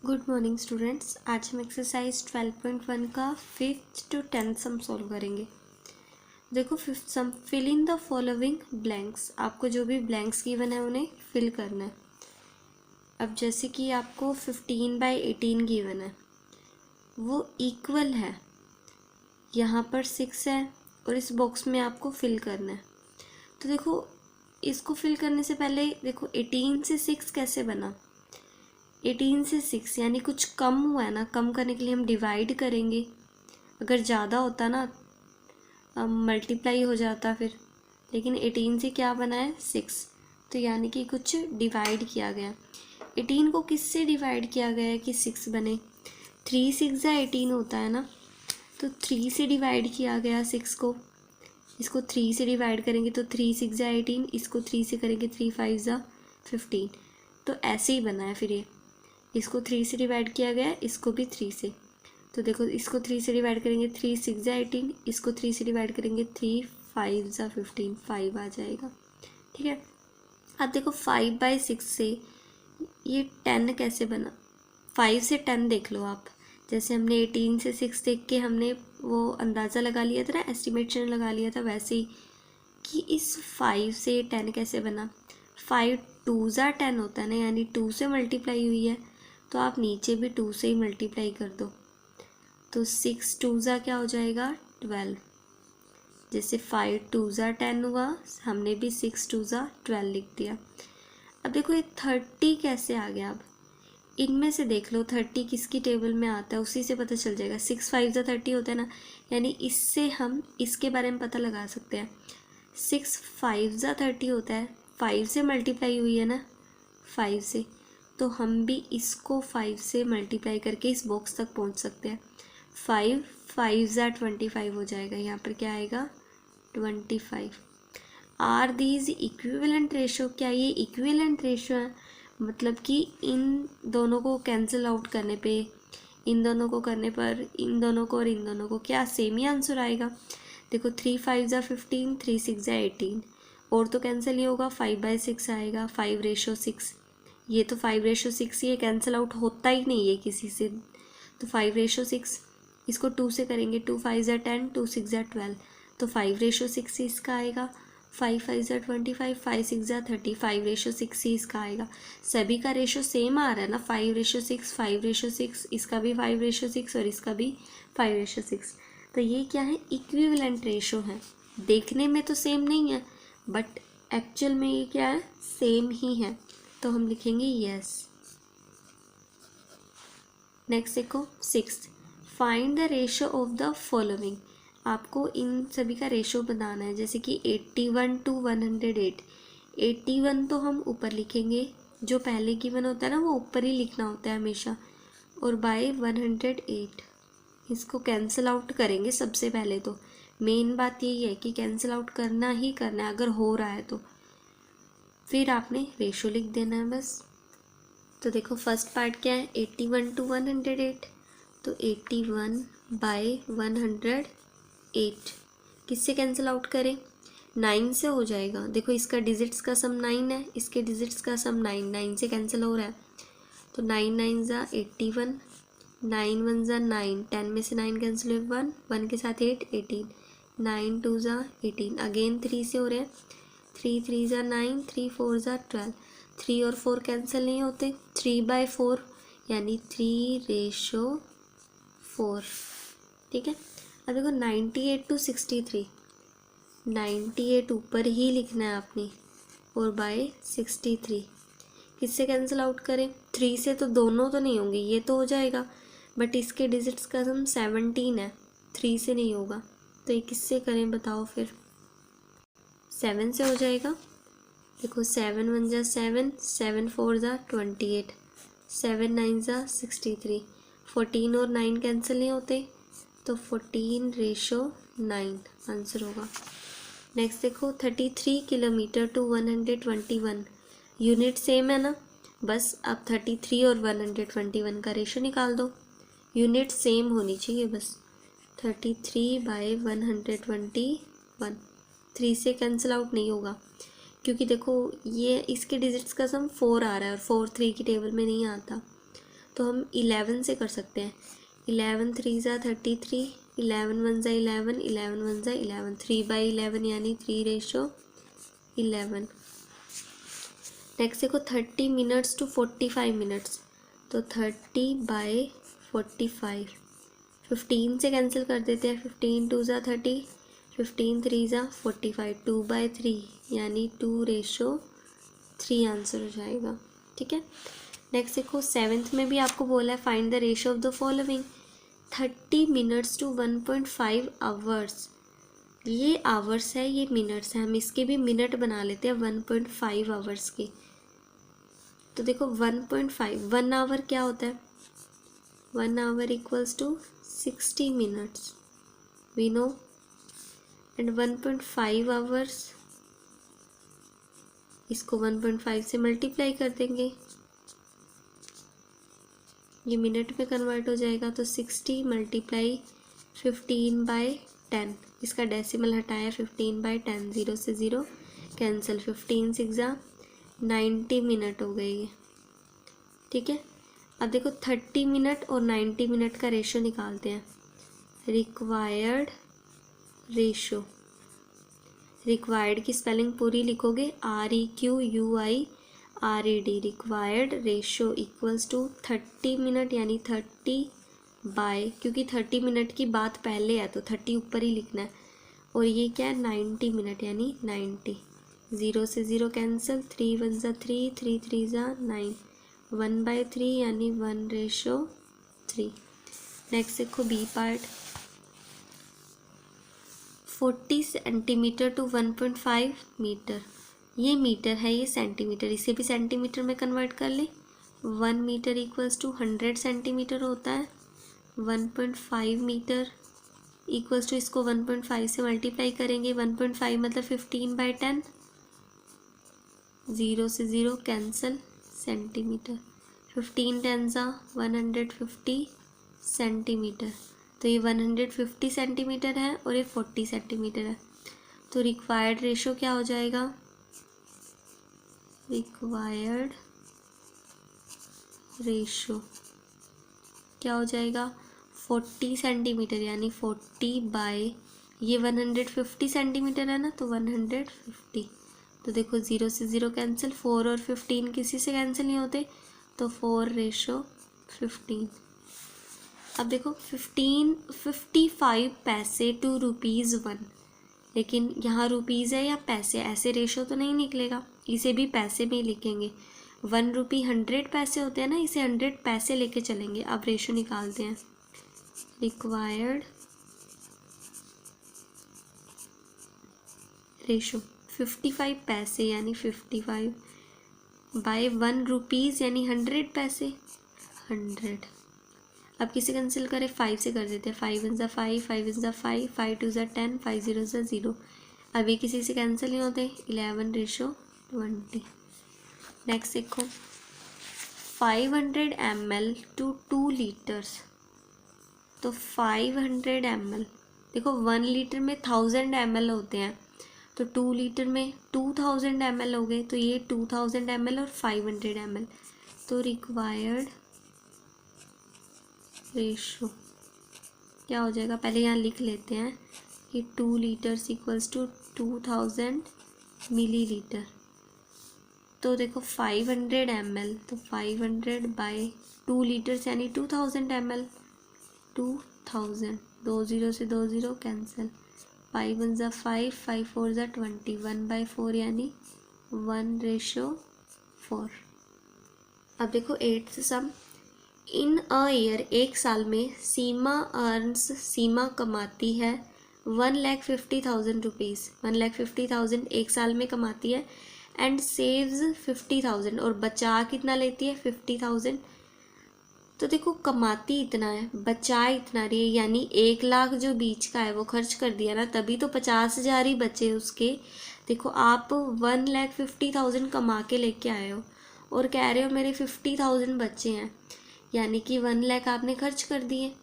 Good morning students. आज हम exercise 12.1 का 5th to 10th some solve करेंगे। देखो, fifth sum, fill in the following blanks. आपको जो भी ब्लैंक्स गिवन है उन्हें फिल करना है। अब जैसे कि आपको 15/18 गिवन है, वो इक्वल है, यहाँ पर 6 है और इस बॉक्स में आपको फिल करना है। तो देखो, इसको फिल करने से पहले देखो 18 से 6 कैसे बना। 18 से 6 यानी कुछ कम हुआ है ना, कम करने के लिए हम डिवाइड करेंगे। अगर ज़्यादा होता ना मल्टीप्लाई हो जाता फिर, लेकिन 18 से क्या बना है 6, तो यानी कि कुछ डिवाइड किया गया। 18 को किससे डिवाइड किया गया है कि 6 बने। 3 6 18 होता है ना, तो 3 से डिवाइड किया गया 6 को। इसको 3 से डिवाइड करेंगे तो 3 6 18, इसको 3 से करेंगे 3 5 15, तो ऐसे ही बना है। फिर ये इसको 3 से डिवाइड किया गया, इसको भी 3 से। तो देखो, इसको 3 से डिवाइड करेंगे 3 6 18, इसको 3 से डिवाइड करेंगे 3 5 15, 5 आ जाएगा। ठीक है। अब देखो 5/6 से ये 10 कैसे बना। 5 से 10 देख लो आप। जैसे हमने 18 से 6 देख के हमने वो अंदाज़ा लगा लिया था ना, एस्टिमेशन लगा लिया था, वैसे ही कि इस 5 से 10 कैसे बना। 5 2 10 होता है ना, यानी 2 से मल्टीप्लाई हुई है, तो आप नीचे भी 2 से ही मल्टीप्लाई कर दो। तो 6 2 क्या हो जाएगा 12। जैसे 5 2 10 हुआ, हमने भी 6 2 12 लिख दिया। अब देखो ये 30 कैसे आ गया। अब इनमें से देख लो 30 किसकी टेबल में आता है, उसी से पता चल जाएगा। 6 5 30 होता है ना, यानी इससे हम इसके बारे में पता लगा सकते हैं। 6 5 30 होता है, 5 से मल्टीप्लाई हुई है ना, 5 से, तो हम भी इसको 5 से मल्टीप्लाई करके इस बॉक्स तक पहुंच सकते हैं। 5 5 25 हो जाएगा। यहाँ पर क्या आएगा 25। Are these equivalent ratio. क्या ये इक्विवेलेंट रेशो है, मतलब कि इन दोनों को कैंसिल आउट करने पे, इन दोनों को करने पर, इन दोनों को और इन दोनों को क्या सेम ही आंसर आएगा। देखो 3 5 15, 3 6 18, और तो कैंसिल ही होगा, 5/6 आएगा, 5/6। ये तो 5/6 ही है, कैंसिल आउट होता ही नहीं है किसी से। तो 5/6, इसको 2 से करेंगे, 2 5 10, 2 6 12, तो 5/6 ही इसका आएगा। 5 5 25, 5 6 30, 5/6 ही इसका आएगा। सभी का रेशो सेम आ रहा है ना, 5/6 5/6, इसका भी 5/6 और इसका भी 5/6। तो ये क्या है, इक्विवेलेंट रेशो है। देखने में तो सेम नहीं है, बट एक्चुअल में ये क्या है, सेम ही है। तो हम लिखेंगे यस। नेक्स्ट देखो 6, find the ratio of the following. आपको इन सभी का रेशो बताना है। जैसे कि 81 to 108। 81 तो हम ऊपर लिखेंगे, जो पहले गिवन होता है ना वो ऊपर ही लिखना होता है हमेशा, और बाय 108 इसको कैंसिल आउट करेंगे सबसे पहले। तो मेन बात यही है कि कैंसिल आउट करना ही करना है अगर हो रहा है तो, फिर आपने रेशो लिख देना है बस। तो देखो फर्स्ट पार्ट क्या है, 81 to 108, तो 81/108 किससे कैंसिल आउट करें, 9 से हो जाएगा। देखो इसका डिजिट्स का सम 9 है, इसके डिजिट्स का सम 9, 9 से कैंसिल हो रहा है, तो 9 9 81, 9 1 9, 10 में से 9 कैंसिल हुए, 1 1 के साथ 8 18, 9 2 18, अगेन 3 से हो रहे हैं, 3 3 9, 3 4 12, 3 और 4 कैंसिल नहीं होते, 3/4 यानी 3/4। ठीक है। अब देखो 98 to 63, 98 ऊपर ही लिखना है आपने, और बाय 63 किससे कैंसिल आउट करें, 3 से तो दोनों तो नहीं होंगे, ये तो हो जाएगा, बट इसके डिजिट्स का सम 17 है, 3 से नहीं होगा, तो ये किससे करें बताओ फिर, 7 से हो जाएगा। देखो 7 1 7, 7 4 28, 7 9 63, 14 और 9 कैंसिल नहीं होते, तो 14/9 आंसर होगा। नेक्स्ट देखो 33 किलोमीटर टू 121, यूनिट सेम है ना, बस आप 33 और 121 का रेशो निकाल दो। यूनिट सेम होनी चाहिए बस। 33/121, 3 से कैंसिल आउट नहीं होगा, क्योंकि देखो ये इसके डिजिट्स का सम 4 आ रहा है और 4 3 की टेबल में नहीं आता, तो हम 11 से कर सकते हैं। 11 3 ज़ा 33, 11 1 ज़ा 11, 11 1 ज़ा 11, 3/11 यानी 3:11। नेक्स्ट देखो 30 मिनट्स टू 45 मिनट्स, तो 30/45, 15 से कैंसिल कर देते हैं। 15 2 ज़ा 30, 15 3 ज़ा 45, 2/3 यानी 2:3 आंसर हो जाएगा। ठीक है। नेक्स्ट देखो 7th में भी आपको बोला है find the ratio of the following. 30 minutes to 1.5 hours, ये आवर्स है, ये मिनट्स है, हम इसके भी मिनट बना लेते हैं 1.5 आवर्स के। तो देखो 1.5, 1 आवर क्या होता है, 1 hour equals to 60 minutes we know, and 1.5 hours, इसको 1.5 से मल्टीप्लाई कर देंगे, ये मिनट में कन्वर्ट हो जाएगा। तो 60 मल्टीप्लाई 15/10, इसका डेसिमल हटाया 15/10, 0 से 0 कैंसिल, 15 6 ज़ा 90 मिनट हो गई है। ठीक है। अब देखो 30 मिनट और 90 मिनट का रेशो निकालते हैं। रिक्वायर्ड रेशो, रिक्वायर्ड की स्पेलिंग पूरी लिखोगे REQUIRED, required ratio equals to 30 minute यानी 30 बाय, क्योंकि 30 मिनट की बात पहले है तो 30 ऊपर ही लिखना है, और ये क्या है 90 मिनट यानी 90, 0 से 0 कैंसिल, 3 1 ज़ा 3, 3 3 ज़ा 9, 1/3 यानी 1:3। नेक्स्ट देखो B part, 40 centimetre to 1.5 metre, ये मीटर है, ये सेंटीमीटर, इसे भी सेंटीमीटर में कन्वर्ट कर ले। 1 मीटर इक्वल्स टू 100 सेंटीमीटर होता है। 1.5 मीटर इक्वल्स टू, इसको 1.5 से मल्टीप्लाई करेंगे, 1.5 मतलब 15/10, 0 से 0 कैंसिल, सेंटीमीटर, 15 10 ज़ा 150 सेंटीमीटर, तो ये 150 सेंटीमीटर है और ये 40 सेंटीमीटर है। तो रिक्वायर्ड रेशो क्या हो जाएगा, रिक्वायर्ड रेशो क्या हो जाएगा 40 सेंटीमीटर यानी 40 बाय, ये 150 सेंटीमीटर है ना, तो 150, तो देखो 0 से 0 कैंसिल, 4 और 15 किसी से कैंसिल नहीं होते, तो 4:15। अब देखो 55 पैसे टू ₹1, लेकिन यहाँ रुपीज़ है या पैसे, ऐसे रेशो तो नहीं निकलेगा, इसे भी पैसे में ही लिखेंगे। 1 रुपी 100 पैसे होते हैं ना, इसे 100 पैसे लेके चलेंगे। अब रेशो निकालते हैं, रिक्वायर्ड रेशो 55 पैसे यानी 55 बाय 1 रुपीज़ यानी 100 पैसे, 100। अब किसे कैंसिल करें, 5 से कर देते हैं, 5 1 ज़ा 5, 5 1 ज़ा 5, 5 2 ज़ा 10, 5 0 ज़ा 0। अब ये किसी से कैंसिल नहीं होते, 11:20। नेक्स्ट देखो 500 ml टू 2 लीटर्स, तो 500 ml, देखो 1 लीटर में 1000 ml होते हैं, तो 2 लीटर में 2000 ml हो गए, तो ये 2000 ml और 500 ml, तो रिक्वायर्ड रेशो क्या हो जाएगा, पहले यहाँ लिख लेते हैं कि 2 लीटर्स इक्वल्स टू 2000 मिलीलीटर। तो देखो 500 ml, तो 500 बाय 2 लीटर्स यानी 2000 ml, 2000, 2 0 से 2 0 कैंसिल, 5 1 ज़ा 5, 5 4 ज़ा 20, 1/4 यानी 1:4। अब देखो 8th some, in a year, एक साल में सीमा अर्न्स, सीमा कमाती है 1,50,000 रुपीज़, 1,50,000 एक साल में कमाती है, एंड सेव्स 50,000, और बचा कितना लेती है 50,000। तो देखो कमाती इतना है, बचा इतना रही है, यानी 1 लाख जो बीच का है वो खर्च कर दिया ना, तभी तो 50,000 ही बचे उसके। देखो आप 1,50,000 कमा के लेके आए हो और कह रहे हो मेरे 50,000 बचे हैं, यानी कि 1 लाख आपने खर्च कर दिए।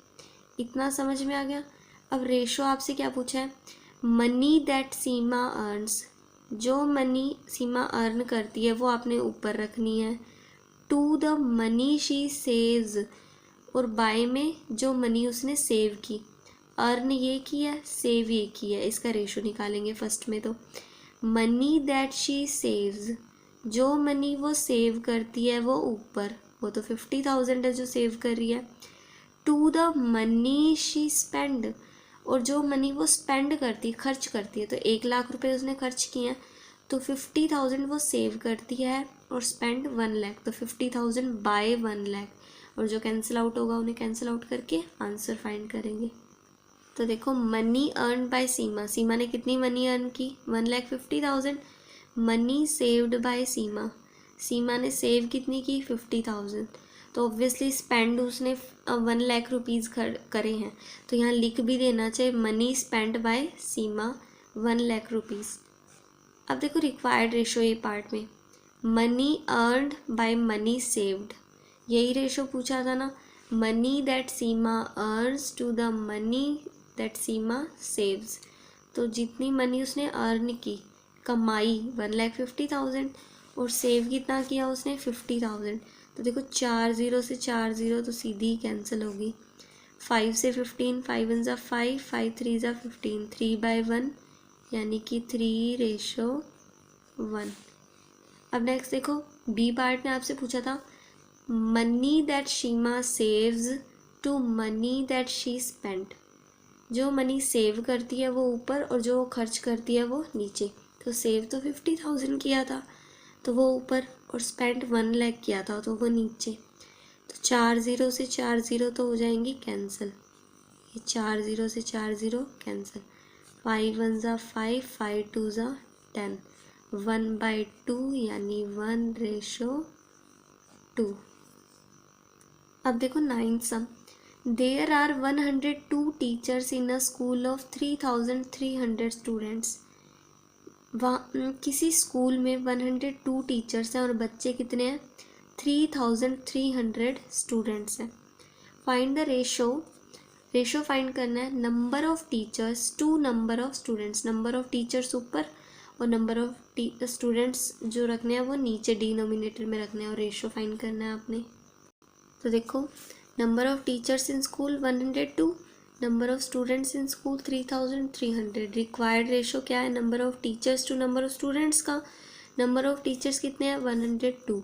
इतना समझ में आ गया। अब रेशो आपसे क्या पूछा है, मनी दैट सीमा अर्न्स, जो मनी सीमा अर्न करती है वो आपने ऊपर रखनी है, to the money she saves, और बाय में जो मनी उसने सेव की, अर्न ये किया, सेव ये किया, इसका रेशो निकालेंगे फर्स्ट में। तो मनी दैट शी सेव्स, जो मनी वो सेव करती है वो ऊपर, वो तो 50,000 है जो सेव कर रही है। To the money she spend, और जो मनी वो स्पेंड करती है, खर्च करती है, तो 1,00,000 रुपये उसने खर्च किए हैं, तो 50,000 वो सेव करती है और स्पेंड 1,00,000, तो 50,000 बाय 1,00,000, और जो कैंसिल आउट होगा उन्हें कैंसिल आउट करके आंसर फाइंड करेंगे। तो देखो मनी अर्न बाय सीमा, सीमा ने कितनी मनी अर्न की, 1,50,000। मनी सेव्ड बाय सीमा, सीमा ने सेव कितनी की, 50,000। तो ऑब्वियसली स्पेंड उसने 1,00,000 रुपीज़ करे हैं, तो यहाँ लिख भी देना चाहिए money spend by Seema 1,00,000 rupees. अब देखो रिक्वायर्ड रेशो ये पार्ट में, money earned by money saved, यही रेशो पूछा था ना, money that Seema earns to the money that Seema saves. तो जितनी मनी उसने अर्न की, कमाई 1,50,000, और सेव कितना किया उसने, 50,000। तो देखो 4 0 से 4 0 तो सीधी कैंसिल होगी। 5 से 15, 5 1 ज़ा 5, 5 3 ज़ा 15, 3/1 यानी कि 3:1। अब नेक्स्ट देखो बी पार्ट में आपसे पूछा था money that Seema saves to money that she spent, जो मनी सेव करती है वो ऊपर और जो खर्च करती है वो नीचे। तो सेव तो 50,000 किया था तो वो ऊपर, और स्पेंड 1,00,000 किया था तो वो नीचे। तो 4 0 से 4 0 तो हो जाएंगी कैंसिल, ये 4 0 से 4 0 कैंसिल। 5 1 ज़ा 5, 5 2 ज़ा 10, 1/2 यानी 1:2। अब देखो 9th sum, there are 102 teachers in a school of 3,300 students. वहाँ किसी स्कूल में 102 टीचर्स हैं और बच्चे कितने हैं, 3,300 स्टूडेंट्स हैं। Find the ratio, ratio find करना है number of teachers to number of students, number of teachers ऊपर और नंबर ऑफ स्टूडेंट्स जो रखने हैं वो नीचे डिनोमिनेटर में रखने हैं, और रेशो फाइंड करना है आपने। तो देखो number of teachers in school 102, number of students in school 3,300। Required ratio क्या है, number of teachers to number of students का। नंबर ऑफ टीचर्स कितने हैं, 102,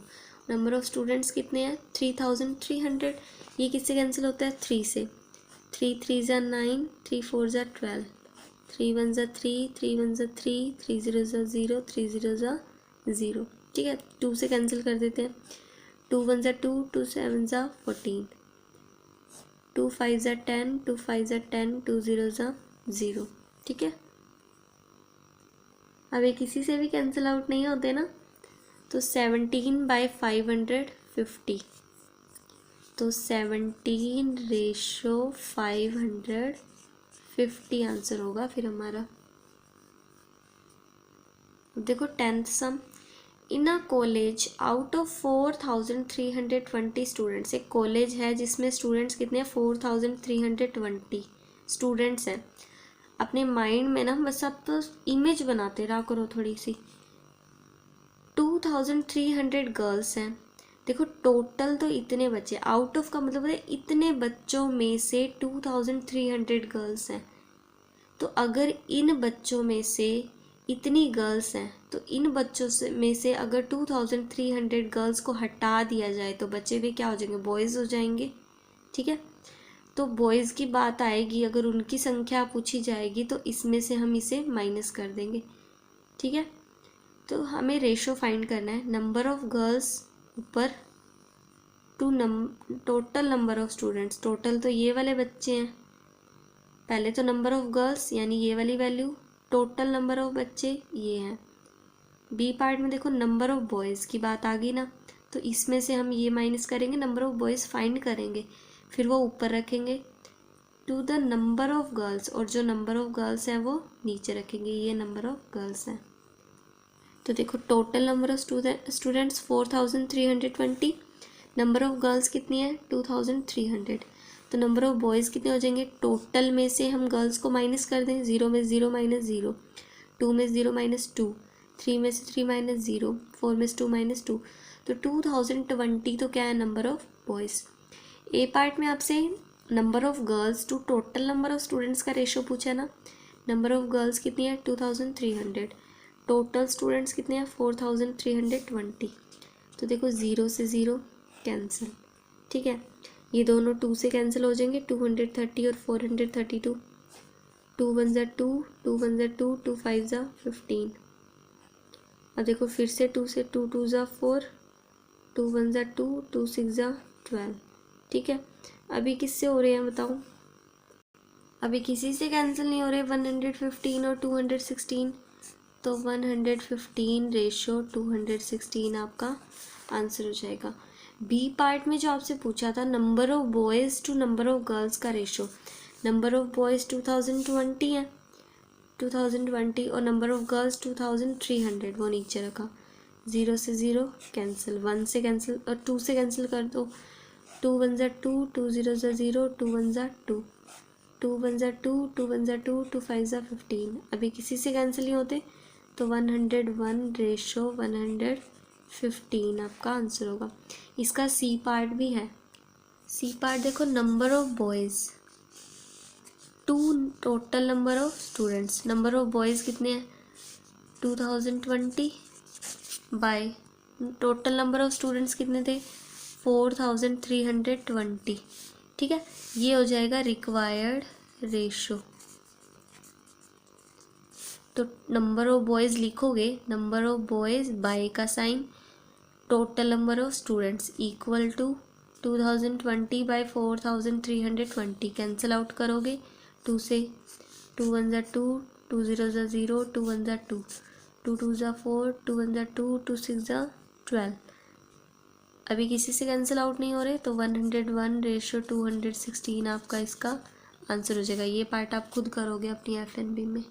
नंबर ऑफ स्टूडेंट्स कितने हैं, 3,300। ये किससे कैंसिल होता है, 3 से। 3 3 ज़ा 9, 3 4 ज़ा 12, 3 1 ज़ा 3, 3 1 ज़ा 3, 3 0 ज़ा 0, 3 0 ज़ा 0। ठीक है, 2 से कैंसिल कर देते हैं। 2 1 ज़ा 2, 2 7 ज़ा 14, 2 5 ज़ा 10, 2 5 ज़ा 10, 2 0 ज़ा 0। ठीक है, अब ये किसी से भी कैंसिल आउट नहीं होते ना, तो 17/550, तो 17:550 आंसर होगा फिर हमारा। अब देखो 10th sum, in a college out of 4,320 students, एक कॉलेज है जिसमें स्टूडेंट्स कितने हैं, 4,320 स्टूडेंट्स हैं। अपने माइंड में ना बस आप तो इमेज बनाते रहा करो थोड़ी सी। 2,300 गर्ल्स हैं, देखो टोटल तो इतने बच्चे, आउट ऑफ का मतलब है इतने बच्चों में से 2,300 गर्ल्स हैं। तो अगर इन बच्चों में से इतनी गर्ल्स हैं तो इन बच्चों से में से अगर 2,300 गर्ल्स को हटा दिया जाए तो बच्चे भी क्या हो जाएंगे, बॉयज़ हो जाएंगे। ठीक है, तो बॉयज़ की बात आएगी, अगर उनकी संख्या पूछी जाएगी तो इसमें से हम इसे माइनस कर देंगे। ठीक है, तो हमें रेशो फाइंड करना है नंबर ऑफ गर्ल्स ऊपर to total number of students. Total तो ये वाले बच्चे हैं, पहले तो नंबर ऑफ गर्ल्स यानी ये वाली वैल्यू, टोटल नंबर ऑफ बच्चे ये हैं। बी पार्ट में देखो नंबर ऑफ बॉयज़ की बात आ गई ना, तो इसमें से हम ये माइनस करेंगे, नंबर ऑफ बॉयज़ फाइंड करेंगे, फिर वो ऊपर रखेंगे to the number of girls, और जो नंबर ऑफ गर्ल्स हैं वो नीचे रखेंगे, ये नंबर ऑफ गर्ल्स हैं। तो देखो total number of students 4,320, number of girls कितनी है 2,300, तो नंबर ऑफ बॉयज़ कितने हो जाएंगे, टोटल में से हम गर्ल्स को माइनस कर दें, 0 में 0 माइनस 0, 2 में 0 माइनस 2, 3 में से 3 माइनस 0, 4 में से 2 माइनस 2, तो 2020 तो क्या है, number of boys. A part में आपसे number of girls to total number of students का रेशो पूछा है ना। नंबर ऑफ गर्ल्स कितनी है 2300, टोटल स्टूडेंट्स कितने हैं 4320। तो देखो 0 से 0 कैंसिल, ठीक है। ये दोनों 2 से कैंसिल हो जाएंगे, 230 और 432, 2 1 ज़ा 2, 2 1 ज़ा 2, 2 5 ज़ा 15। और देखो फिर से 2 से 2, 2 ज़ा 4, 2 1 ज़ा 2, 2 6 ज़ा 12, ठीक है। अभी किससे हो रहे हैं बताओ, अभी किसी से कैंसिल नहीं हो रहे, 115 और 216, तो 115 रेशो 216 आपका आंसर हो जाएगा। बी पार्ट में जो आपसे पूछा था number of boys to number of girls का रेशो, नंबर ऑफ बॉयज़ 2020 है, 2020 और नंबर ऑफ गर्ल्स 2300, वो नीचे रखा। 0 से 0 कैंसिल, 1 से कैंसिल और 2 से कैंसिल कर दो, 2 1 ज़ा 2, 2 0 ज़ा 0, 2 1 ज़ा 2, 2 1 ज़ा 2, 2 1 ज़ा 2, 2 5 ज़ा 15। अभी किसी से कैंसिल नहीं होते, तो 101 रेशो 115 आपका आंसर होगा। इसका सी पार्ट भी है। सी पार्ट देखो, number of boys to total number of students, number of boys कितने हैं 2020 by total number of students कितने थे 4320, ठीक है। ये हो जाएगा रिक्वायर्ड रेशो। तो नंबर ऑफ बॉयज़ लिखोगे, नंबर ऑफ बॉयज़ बाय का sign, total number of students equal to 2020 by 4320, cancel out करोगे 2 से, 2 1 ज़ा 2, 2 0 ज़ा 0, 2 1 ज़ा 2, 2 2 ज़ा 4, 2 1 ज़ा 2, 2 6 ज़ा 12। अभी किसी से कैंसिल आउट नहीं हो रहे, तो 101 रेशो 216 आपका इसका आंसर हो जाएगा। ये पार्ट आप खुद करोगे अपनी FNB में।